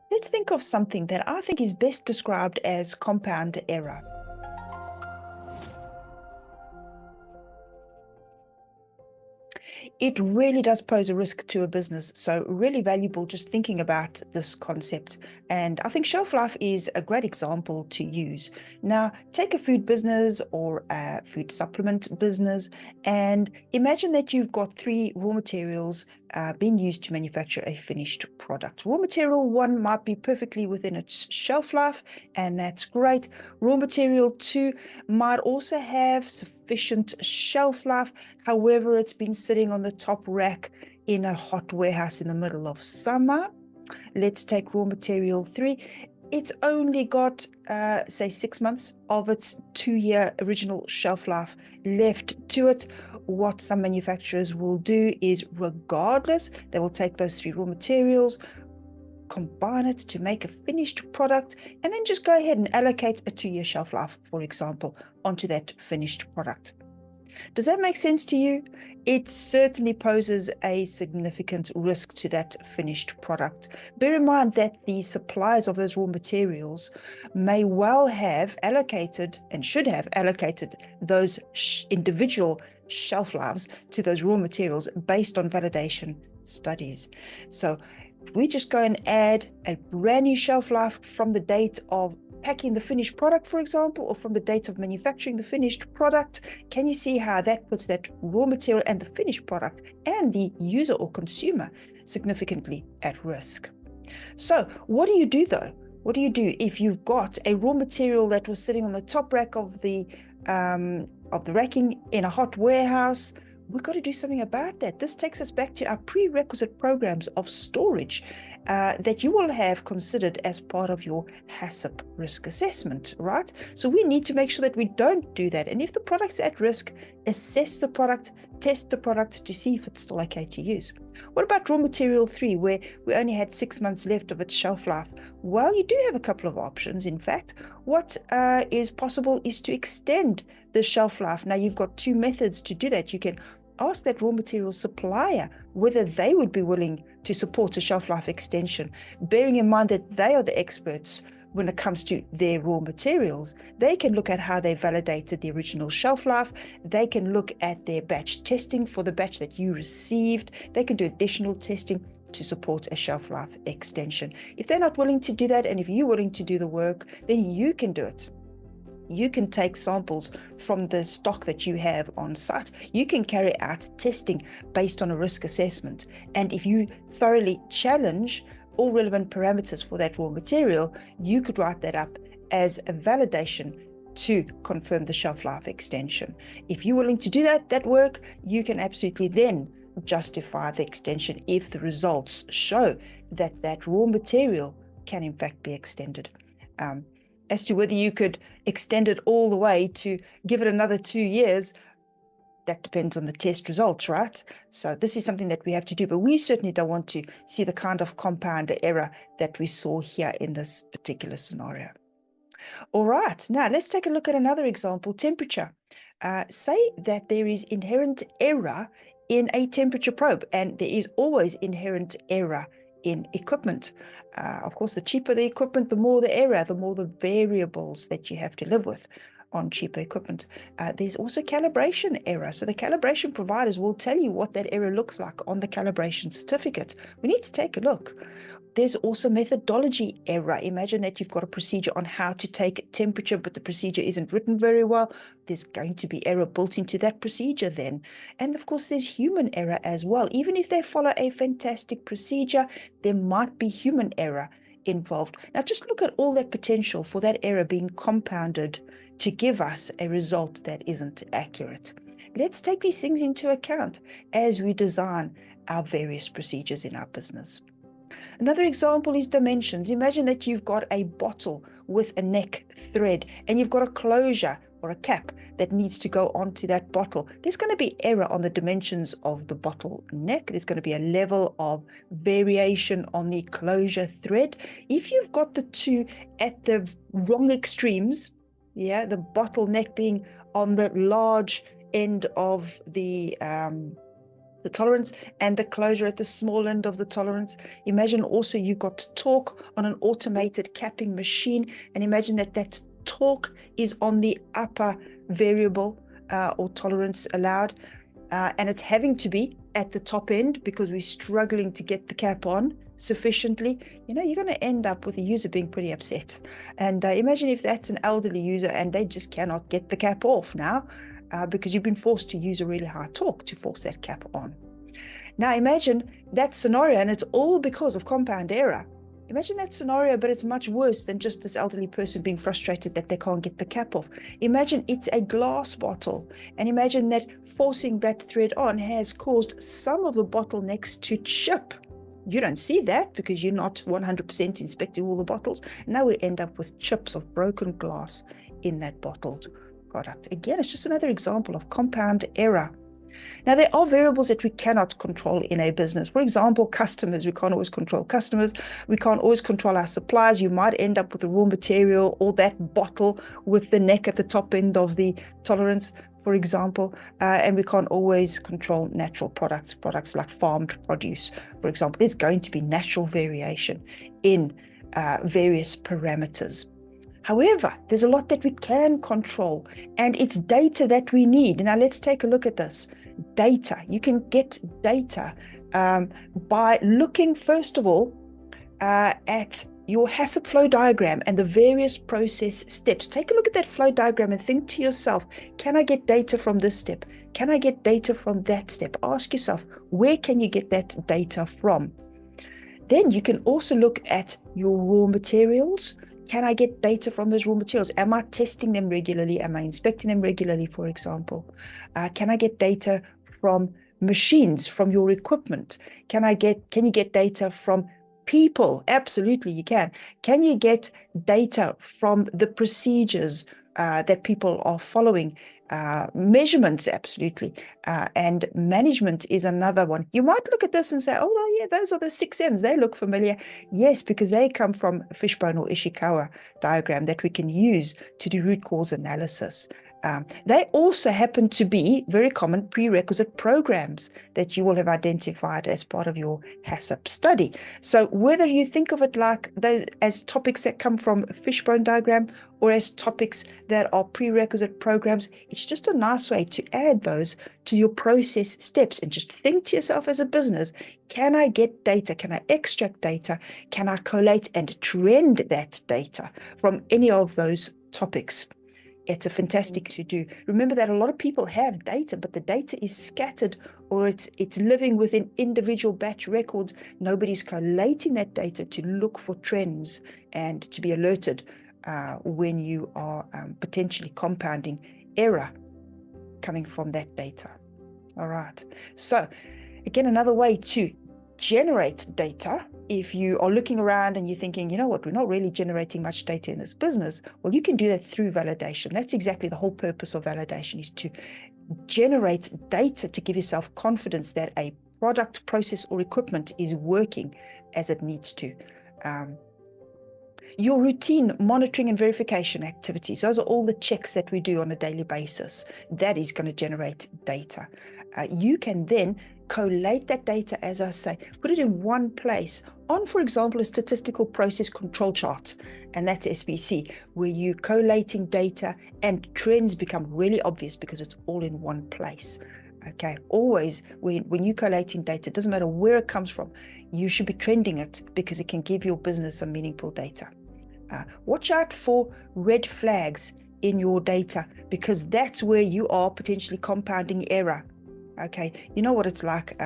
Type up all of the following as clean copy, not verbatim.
Let's think of something that I think is best described as compound error. It really does pose a risk to a business, so really valuable just thinking about this concept. And I think shelf life is a great example to use. Now, take a food business or a food supplement business, and imagine that you've got three raw materials being used to manufacture a finished product. Raw material one might be perfectly within its shelf life, and that's great. Raw material two might also have sufficient shelf life. However, it's been sitting on the top rack in a hot warehouse in the middle of summer. Let's take raw material three. It's only got, say, 6 months of its 2-year original shelf life left to it. What some manufacturers will do is, regardless, they will take those three raw materials, combine it to make a finished product, and then just go ahead and allocate a 2-year shelf life, for example, onto that finished product. Does that make sense to you? It certainly poses a significant risk to that finished product. Bear in mind that the suppliers of those raw materials may well have allocated and should have allocated those individual shelf lives to those raw materials based on validation studies. So if we just go and add a brand new shelf life from the date of packing the finished product, for example, or from the date of manufacturing the finished product, can you see how that puts that raw material and the finished product and the user or consumer significantly at risk? So what do you do though? What do you do if you've got a raw material that was sitting on the top rack of the racking in a hot warehouse? We've got to do something about that. This takes us back to our prerequisite programs of storage that you will have considered as part of your HACCP risk assessment, right? So we need to make sure that we don't do that. And if the product's at risk, assess the product, test the product to see if it's still okay to use. What about raw material 3, where we only had 6 months left of its shelf life? Well, you do have a couple of options, in fact. What is possible is to extend the shelf life. Now, you've got two methods to do that. You can ask that raw material supplier whether they would be willing to support a shelf life extension, bearing in mind that they are the experts when it comes to their raw materials. They can look at how they validated the original shelf life. They can look at their batch testing for the batch that you received. They can do additional testing to support a shelf life extension. If they're not willing to do that, and if you're willing to do the work, then you can do it. You can take samples from the stock that you have on site. You can carry out testing based on a risk assessment. And if you thoroughly challenge all relevant parameters for that raw material, you could write that up as a validation to confirm the shelf life extension. If you're willing to do that work, you can absolutely then justify the extension if the results show that that raw material can in fact be extended. As to whether you could extend it all the way to give it another 2 years, that depends on the test results, right? So this is something that we have to do, but we certainly don't want to see the kind of compound error that we saw here in this particular scenario. All right, now let's take a look at another example, temperature. Say that there is inherent error in a temperature probe, and there is always inherent error in equipment. Of course, the cheaper the equipment, the more the error, the more the variables that you have to live with on cheaper equipment. There's also calibration error. So the calibration providers will tell you what that error looks like on the calibration certificate. We need to take a look. There's also methodology error. Imagine that you've got a procedure on how to take temperature, but the procedure isn't written very well. There's going to be error built into that procedure then. And of course, there's human error as well. Even if they follow a fantastic procedure, there might be human error involved. Now, just look at all that potential for that error being compounded to give us a result that isn't accurate. Let's take these things into account as we design our various procedures in our business. Another example is dimensions. Imagine that you've got a bottle with a neck thread and you've got a closure or a cap that needs to go onto that bottle. There's going to be error on the dimensions of the bottle neck. There's going to be a level of variation on the closure thread. If you've got the two at the wrong extremes, the bottleneck being on the large end of the the tolerance and the closure at the small end of the tolerance. Imagine also you've got torque on an automated capping machine, and imagine that torque is on the upper variable or tolerance allowed, and it's having to be at the top end because we're struggling to get the cap on sufficiently. You're going to end up with the user being pretty upset. And imagine if that's an elderly user and they just cannot get the cap off now, because you've been forced to use a really high torque to force that cap on. Now imagine that scenario, and it's all because of compound error. Imagine that scenario, but it's much worse than just this elderly person being frustrated that they can't get the cap off. Imagine it's a glass bottle, and imagine that forcing that thread on has caused some of the bottlenecks to chip. You don't see that because you're not 100% inspecting all the bottles. Now we end up with chips of broken glass in that bottled product. Again, it's just another example of compound error. Now, there are variables that we cannot control in a business. For example, customers. We can't always control customers. We can't always control our suppliers. You might end up with the raw material or that bottle with the neck at the top end of the tolerance, for example. And we can't always control natural products like farmed produce, for example. There's going to be natural variation in various parameters. However, there's a lot that we can control, and it's data that we need. Now, let's take a look at this. Data. You can get data by looking, first of all, at your HACCP flow diagram and the various process steps. Take a look at that flow diagram and think to yourself, can I get data from this step? Can I get data from that step? Ask yourself, where can you get that data from? Then you can also look at your raw materials. Can I get data from those raw materials? Am I testing them regularly? Am I inspecting them regularly, for example? Can I get data from machines, from your equipment? Can you get data from people? Absolutely, you can. Can you get data from the procedures that people are following? Measurements, absolutely. And management is another one. You might look at this and say, oh, yeah, those are the 6 M's. They look familiar. Yes, because they come from a fishbone or Ishikawa diagram that we can use to do root cause analysis. They also happen to be very common prerequisite programs that you will have identified as part of your HACCP study. So whether you think of it like those as topics that come from a fishbone diagram or as topics that are prerequisite programs, it's just a nice way to add those to your process steps and just think to yourself as a business, can I get data? Can I extract data? Can I collate and trend that data from any of those topics? It's a fantastic to do. Remember that a lot of people have data, but the data is scattered or it's living within individual batch records. Nobody's collating that data to look for trends and to be alerted when you are potentially compounding error coming from that data. All right. So again, another way to generate data, if you are looking around and you're thinking, you know what, we're not really generating much data in this business, well, you can do that through validation. That's exactly the whole purpose of validation, is to generate data to give yourself confidence that a product, process, or equipment is working as it needs to. Your routine monitoring and verification activities, those are all the checks that we do on a daily basis. That is going to generate data. You can then collate that data, as I say, put it in one place on, for example, a statistical process control chart, and that's SPC, where you're collating data and trends become really obvious because it's all in one place. Okay, always when you're collating data, it doesn't matter where it comes from, you should be trending it because it can give your business some meaningful data. Watch out for red flags in your data because that's where you are potentially compounding error. Okay, you know what it's like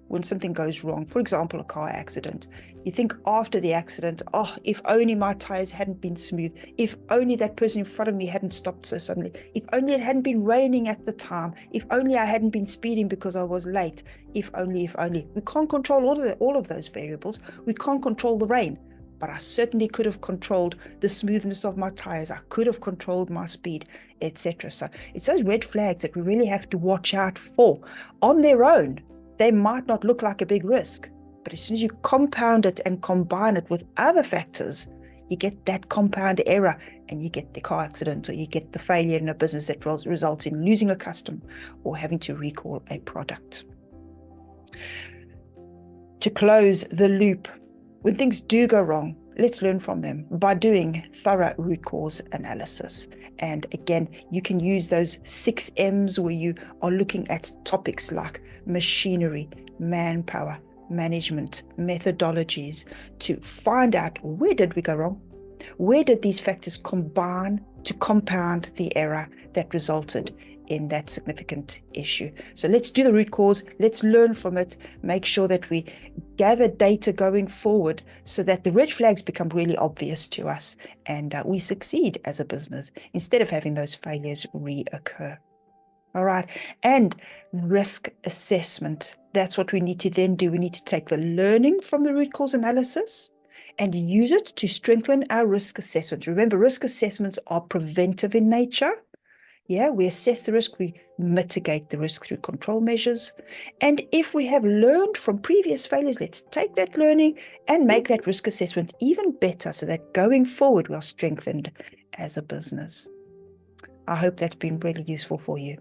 when something goes wrong, for example, a car accident. You think after the accident, oh, if only my tires hadn't been smooth, if only that person in front of me hadn't stopped so suddenly, if only it hadn't been raining at the time, if only I hadn't been speeding because I was late, if only. We can't control all of those variables. We can't control the rain, but I certainly could have controlled the smoothness of my tires. I could have controlled my speed, etc. So it's those red flags that we really have to watch out for. On their own, they might not look like a big risk, but as soon as you compound it and combine it with other factors, you get that compound error and you get the car accident, or you get the failure in a business that results in losing a customer or having to recall a product. To close the loop, when things do go wrong, let's learn from them by doing thorough root cause analysis. And again, you can use those 6 M's where you are looking at topics like machinery, manpower, management, methodologies to find out where did we go wrong? Where did these factors combine to compound the error that resulted in that significant issue? So let's do the root cause. Let's learn from it. Make sure that we gather data going forward so that the red flags become really obvious to us and we succeed as a business instead of having those failures reoccur. All right. And risk assessment. That's what we need to then do. We need to take the learning from the root cause analysis and use it to strengthen our risk assessments. Remember, risk assessments are preventive in nature. Yeah, we assess the risk, we mitigate the risk through control measures. And if we have learned from previous failures, let's take that learning and make that risk assessment even better so that going forward, we are strengthened as a business. I hope that's been really useful for you.